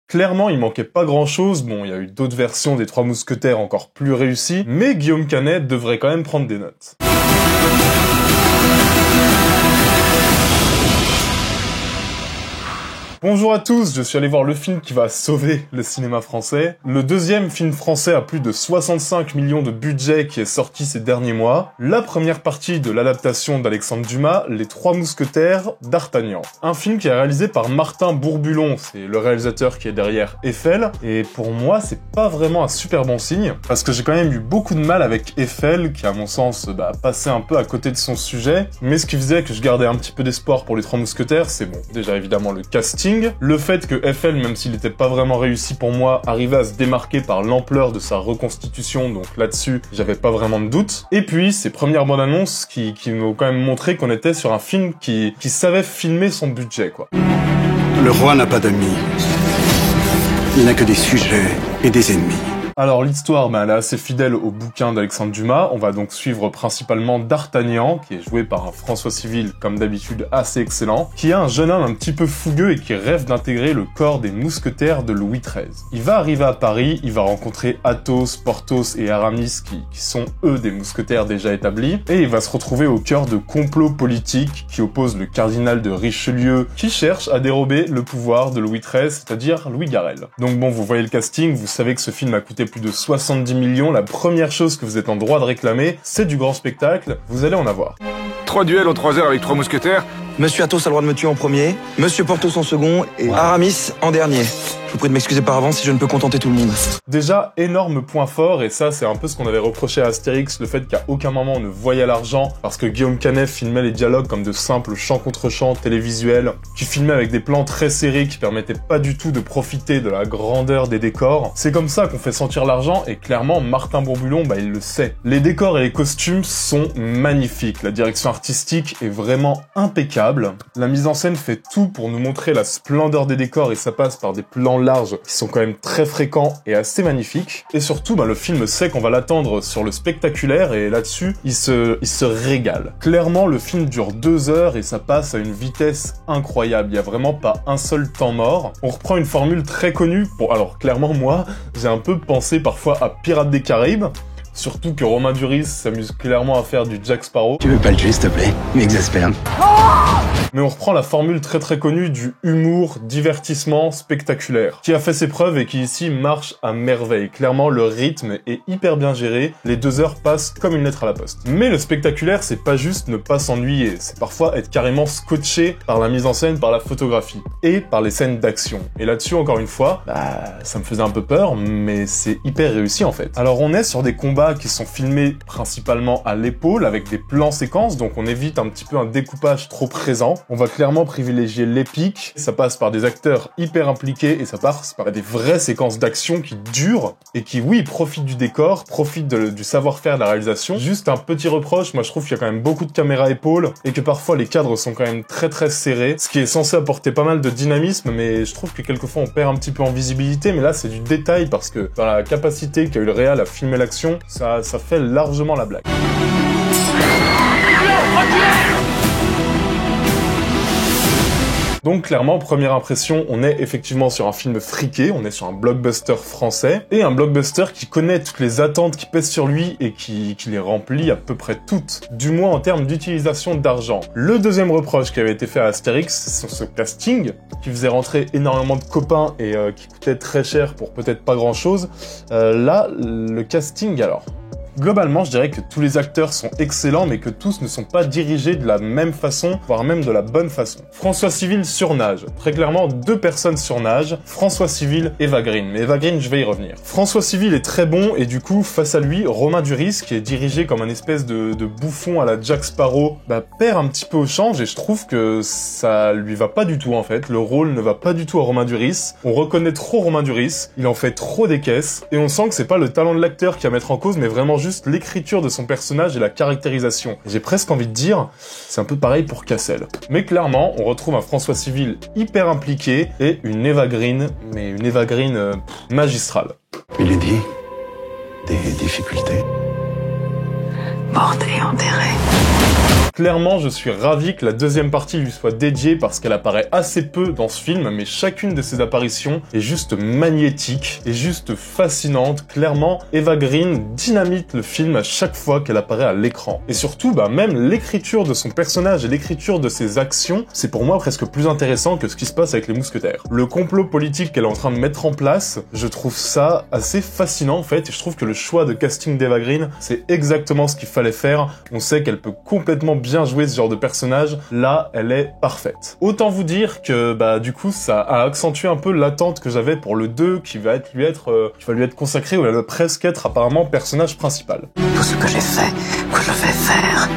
Clairement, il manquait pas grand chose, bon, il y a eu d'autres versions des Trois Mousquetaires encore plus réussies, mais Guillaume Canet devrait quand même prendre des notes. Bonjour à tous, je suis allé voir le film qui va sauver le cinéma français. Le deuxième film français à plus de 65 millions de budget qui est sorti ces derniers mois. La première partie de l'adaptation d'Alexandre Dumas, Les Trois Mousquetaires d'Artagnan. Un film qui est réalisé par Martin Bourbulon, c'est le réalisateur qui est derrière Eiffel. Et pour moi, c'est pas vraiment un super bon signe, parce que j'ai quand même eu beaucoup de mal avec Eiffel, qui à mon sens passait un peu à côté de son sujet. Mais ce qui faisait que je gardais un petit peu d'espoir pour Les Trois Mousquetaires, c'est bon, déjà évidemment le casting, le fait que Eiffel, même s'il n'était pas vraiment réussi pour moi, arrivait à se démarquer par l'ampleur de sa reconstitution, donc là-dessus, j'avais pas vraiment de doute. Et puis, ces premières bandes annonces qui m'ont quand même montré qu'on était sur un film qui savait filmer son budget, quoi. Le roi n'a pas d'amis. Il n'a que des sujets et des ennemis. Alors l'histoire, elle est assez fidèle au bouquin d'Alexandre Dumas. On va donc suivre principalement D'Artagnan, qui est joué par un François Civil, comme d'habitude assez excellent, qui est un jeune homme un petit peu fougueux et qui rêve d'intégrer le corps des mousquetaires de Louis XIII. Il va arriver à Paris, il va rencontrer Athos, Porthos et Aramis, qui sont eux des mousquetaires déjà établis, et il va se retrouver au cœur de complots politiques qui opposent le cardinal de Richelieu, qui cherche à dérober le pouvoir de Louis XIII, c'est-à-dire Louis Garrel. Donc bon, vous voyez le casting, vous savez que ce film a coûté plus de 70 millions, la première chose que vous êtes en droit de réclamer, c'est du grand spectacle, vous allez en avoir. 3 duels en 3 heures avec 3 mousquetaires. Monsieur Athos a le droit de me tuer en premier, Monsieur Porthos en second et Aramis en dernier. Je vous prie de m'excuser par avance si je ne peux contenter tout le monde. Déjà, énorme point fort, et ça c'est un peu ce qu'on avait reproché à Astérix, le fait qu'à aucun moment on ne voyait l'argent, parce que Guillaume Canet filmait les dialogues comme de simples chants contre chants télévisuels, qui filmait avec des plans très serrés qui permettaient pas du tout de profiter de la grandeur des décors. C'est comme ça qu'on fait sentir l'argent, et clairement Martin Bourbulon, il le sait. Les décors et les costumes sont magnifiques, la direction artistique est vraiment impeccable, la mise en scène fait tout pour nous montrer la splendeur des décors, et ça passe par des plans larges qui sont quand même très fréquents et assez magnifiques. Et surtout, le film sait qu'on va l'attendre sur le spectaculaire, et là-dessus, il se régale. Clairement, le film dure 2 heures et ça passe à une vitesse incroyable. Il y a vraiment pas un seul temps mort. On reprend une formule très connue. Bon, alors clairement, moi, j'ai un peu pensé parfois à Pirates des Caraïbes. Surtout que Romain Duris s'amuse clairement à faire du Jack Sparrow. Tu veux pas le tuer, s'il te plaît? Il m'exaspère. Mais on reprend la formule très très connue du humour, divertissement, spectaculaire, qui a fait ses preuves et qui ici marche à merveille. Clairement, le rythme est hyper bien géré, les 2 heures passent comme une lettre à la poste. Mais le spectaculaire, c'est pas juste ne pas s'ennuyer, c'est parfois être carrément scotché par la mise en scène, par la photographie, et par les scènes d'action. Et là-dessus, encore une fois, ça me faisait un peu peur, mais c'est hyper réussi en fait. Alors on est sur des combats qui sont filmés principalement à l'épaule, avec des plans séquences, donc on évite un petit peu un découpage trop présent. On va clairement privilégier l'épique, ça passe par des acteurs hyper impliqués, et ça passe par des vraies séquences d'action qui durent, et qui, oui, profitent du décor, profitent du savoir-faire de la réalisation. Juste un petit reproche, moi je trouve qu'il y a quand même beaucoup de caméras épaules, et que parfois les cadres sont quand même très très serrés, ce qui est censé apporter pas mal de dynamisme, mais je trouve que quelquefois on perd un petit peu en visibilité, mais là c'est du détail, parce que dans la capacité qu'a eu le réal à filmer l'action, ça fait largement la blague. Donc clairement, première impression, on est effectivement sur un film friqué, on est sur un blockbuster français, et un blockbuster qui connaît toutes les attentes qui pèsent sur lui et qui les remplit à peu près toutes, du moins en termes d'utilisation d'argent. Le deuxième reproche qui avait été fait à Astérix, c'est ce casting, qui faisait rentrer énormément de copains et qui coûtait très cher pour peut-être pas grand-chose. Là, le casting, alors... Globalement, je dirais que tous les acteurs sont excellents, mais que tous ne sont pas dirigés de la même façon, voire même de la bonne façon. François Civil surnage. Très clairement, 2 personnes surnagent. François Civil, Eva Green. Mais Eva Green, je vais y revenir. François Civil est très bon, et du coup, face à lui, Romain Duris, qui est dirigé comme un espèce de bouffon à la Jack Sparrow, perd un petit peu au change, et je trouve que ça lui va pas du tout, en fait. Le rôle ne va pas du tout à Romain Duris. On reconnaît trop Romain Duris, il en fait trop des caisses, et on sent que c'est pas le talent de l'acteur qui est à mettre en cause, mais vraiment juste l'écriture de son personnage et la caractérisation. J'ai presque envie de dire, c'est un peu pareil pour Cassel. Mais clairement, on retrouve un François Civil hyper impliqué et une Eva Green, mais une Eva Green magistrale. Milady, des difficultés? Morte et enterrée. Clairement, je suis ravi que la deuxième partie lui soit dédiée parce qu'elle apparaît assez peu dans ce film, mais chacune de ses apparitions est juste magnétique, est juste fascinante. Clairement, Eva Green dynamite le film à chaque fois qu'elle apparaît à l'écran. Et surtout, même l'écriture de son personnage et l'écriture de ses actions, c'est pour moi presque plus intéressant que ce qui se passe avec les mousquetaires. Le complot politique qu'elle est en train de mettre en place, je trouve ça assez fascinant en fait, et je trouve que le choix de casting d'Eva Green, c'est exactement ce qu'il fallait faire. On sait qu'elle peut complètement bien jouer ce genre de personnage, là, elle est parfaite. Autant vous dire que, du coup, ça a accentué un peu l'attente que j'avais pour le 2, qui va lui être consacré, ou elle va presque être apparemment personnage principal. Tout ce que j'ai fait, que je vais faire,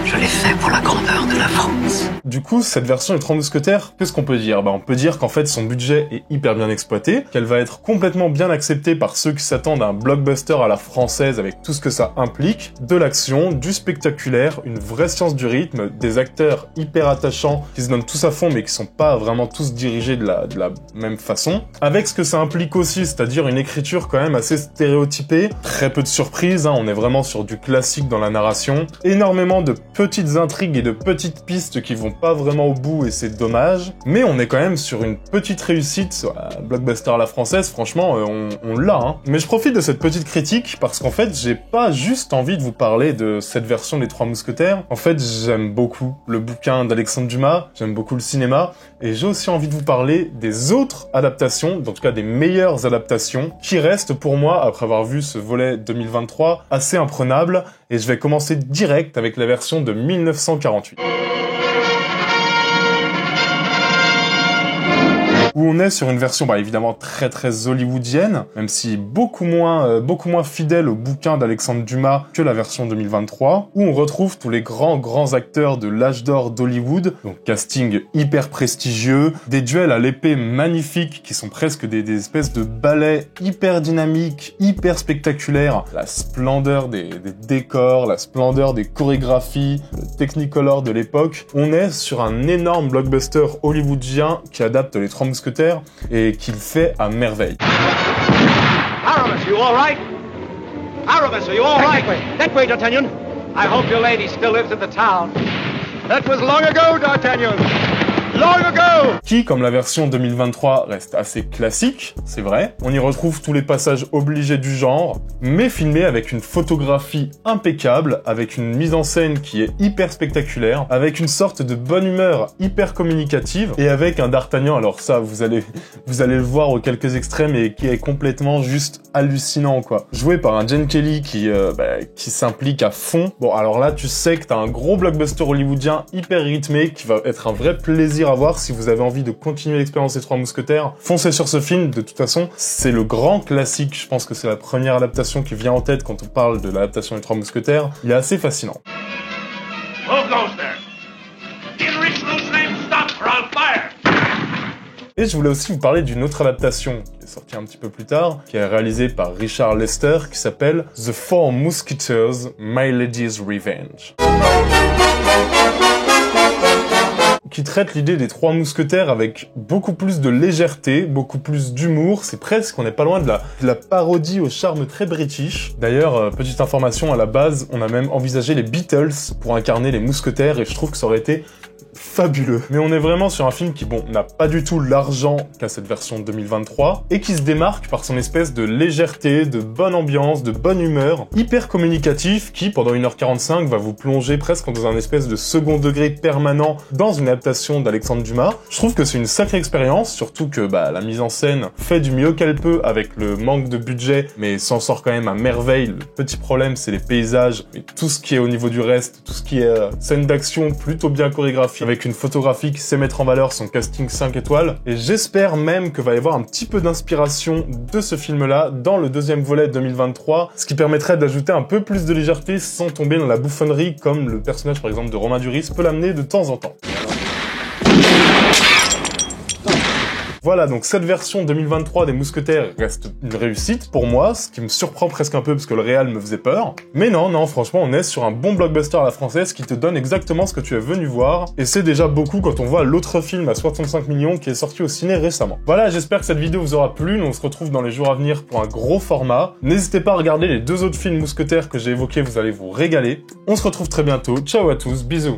je l'ai fait pour la grandeur de la France. Du coup, cette version des Trois Mousquetaires, qu'est-ce qu'on peut dire? On peut dire qu'en fait son budget est hyper bien exploité, qu'elle va être complètement bien acceptée par ceux qui s'attendent à un blockbuster à la française avec tout ce que ça implique, de l'action, du spectaculaire, une vraie science du rythme, des acteurs hyper attachants qui se donnent tous à fond mais qui sont pas vraiment tous dirigés de la même façon, avec ce que ça implique aussi, c'est-à-dire une écriture quand même assez stéréotypée, très peu de surprises, on est vraiment sur du classique dans la narration, énormément de petites intrigues et de petites pistes qui vont pas vraiment au bout et c'est dommage, mais on est quand même sur une petite réussite sur la blockbuster à la française, franchement on l'a. Mais je profite de cette petite critique parce qu'en fait j'ai pas juste envie de vous parler de cette version des Trois Mousquetaires, en fait j'aime beaucoup le bouquin d'Alexandre Dumas, j'aime beaucoup le cinéma, et j'ai aussi envie de vous parler des autres adaptations, en tout cas des meilleures adaptations, qui restent pour moi, après avoir vu ce volet 2023, assez imprenable, et je vais commencer direct avec la version de 1948. Où on est sur une version évidemment très hollywoodienne, même si beaucoup moins fidèle au bouquin d'Alexandre Dumas que la version 2023, où on retrouve tous les grands acteurs de l'âge d'or d'Hollywood, donc casting hyper prestigieux, des duels à l'épée magnifiques qui sont presque des espèces de ballets hyper dynamiques, hyper spectaculaires, la splendeur des décors, la splendeur des chorégraphies, le Technicolor de l'époque. On est sur un énorme blockbuster hollywoodien qui adapte les Trois Mousquetaires et qu'il fait à merveille. Aramis, you all right? Aramis, are you all right? That way, D'Artagnan. I hope your lady still lives in the town. That was long ago, D'Artagnan. Long ago! Qui, comme la version 2023, reste assez classique, c'est vrai. On y retrouve tous les passages obligés du genre, mais filmés avec une photographie impeccable, avec une mise en scène qui est hyper spectaculaire, avec une sorte de bonne humeur hyper communicative, et avec un D'Artagnan, alors ça, vous allez le voir aux quelques extrêmes, et qui est complètement juste hallucinant, quoi. Joué par un Gene Kelly qui s'implique à fond. Bon, alors là, tu sais que t'as un gros blockbuster hollywoodien hyper rythmé, qui va être un vrai plaisir à voir. Si vous avez envie de continuer l'expérience des Trois Mousquetaires, foncez sur ce film. De toute façon, c'est le grand classique. Je pense que c'est la première adaptation qui vient en tête quand on parle de l'adaptation des Trois Mousquetaires. Il est assez fascinant. Et je voulais aussi vous parler d'une autre adaptation qui est sortie un petit peu plus tard, qui est réalisée par Richard Lester, qui s'appelle The Four Musketeers, My Lady's Revenge, qui traite l'idée des Trois Mousquetaires avec beaucoup plus de légèreté, beaucoup plus d'humour. C'est presque, on n'est pas loin de la parodie au charme très british. D'ailleurs, petite information, à la base, on a même envisagé les Beatles pour incarner les mousquetaires, et je trouve que ça aurait été fabuleux. Mais on est vraiment sur un film qui, n'a pas du tout l'argent qu'a cette version 2023, et qui se démarque par son espèce de légèreté, de bonne ambiance, de bonne humeur, hyper communicatif, qui, pendant 1h45, va vous plonger presque dans un espèce de second degré permanent dans une adaptation d'Alexandre Dumas. Je trouve que c'est une sacrée expérience, surtout que, la mise en scène fait du mieux qu'elle peut avec le manque de budget, mais s'en sort quand même à merveille. Le petit problème, c'est les paysages, mais tout ce qui est au niveau du reste, tout ce qui est scène d'action plutôt bien chorégraphiée, avec une photographie qui sait mettre en valeur son casting 5 étoiles, et j'espère même que va y avoir un petit peu d'inspiration de ce film-là dans le deuxième volet 2023, ce qui permettrait d'ajouter un peu plus de légèreté sans tomber dans la bouffonnerie comme le personnage par exemple de Romain Duris peut l'amener de temps en temps. Voilà, donc cette version 2023 des Mousquetaires reste une réussite pour moi, ce qui me surprend presque un peu parce que le réal me faisait peur. Mais non, franchement, on est sur un bon blockbuster à la française qui te donne exactement ce que tu es venu voir, et c'est déjà beaucoup quand on voit l'autre film à 65 millions qui est sorti au ciné récemment. Voilà, j'espère que cette vidéo vous aura plu, nous on se retrouve dans les jours à venir pour un gros format. N'hésitez pas à regarder les 2 autres films Mousquetaires que j'ai évoqués, vous allez vous régaler. On se retrouve très bientôt, ciao à tous, bisous.